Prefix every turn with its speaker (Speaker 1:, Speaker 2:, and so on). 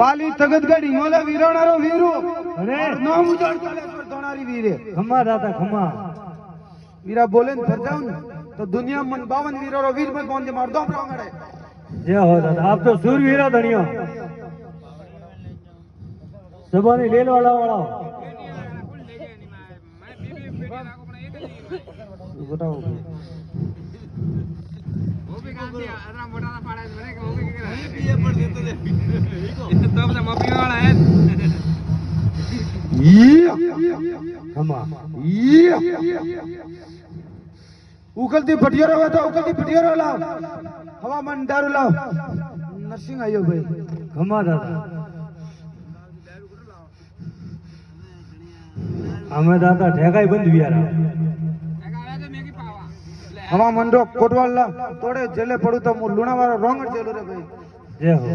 Speaker 1: પાલી તગતગઢ હિમાલય વીરાણારો વીરો અરે નામ ઉજાડ કાલેશ્વર ધોણારી વીરે
Speaker 2: ખમ્મા દાદા ખમ્મા
Speaker 1: વીરા બોલે ને ફરજાઉં તો दुनिया मन 52 वीरो वीर में कौन जे मार दो प्रांगड़े
Speaker 2: जय हो दादा आप तो सूरवीरा धनियो सबने लेल वाला बताओ
Speaker 3: वो भी काम दिया अदरा मोटा ना पाड़ा है मैंने वो भी क्या है ये पर देते थे तो अपना मम्मी वाला है
Speaker 2: खम्मा
Speaker 1: उकलती पटियारो है तो उकलती पटियारो लाओ हवा मन दारू लाओ नरसिंह आयो भाई
Speaker 2: खम्मा दादा हमें दादा ठेकाई बंद बियारा
Speaker 1: हवा मंडो कोटवाल ला तोड़े जेले पड़ू तो लुणा वाला रोंगट जेलो रे भाई
Speaker 2: जय हो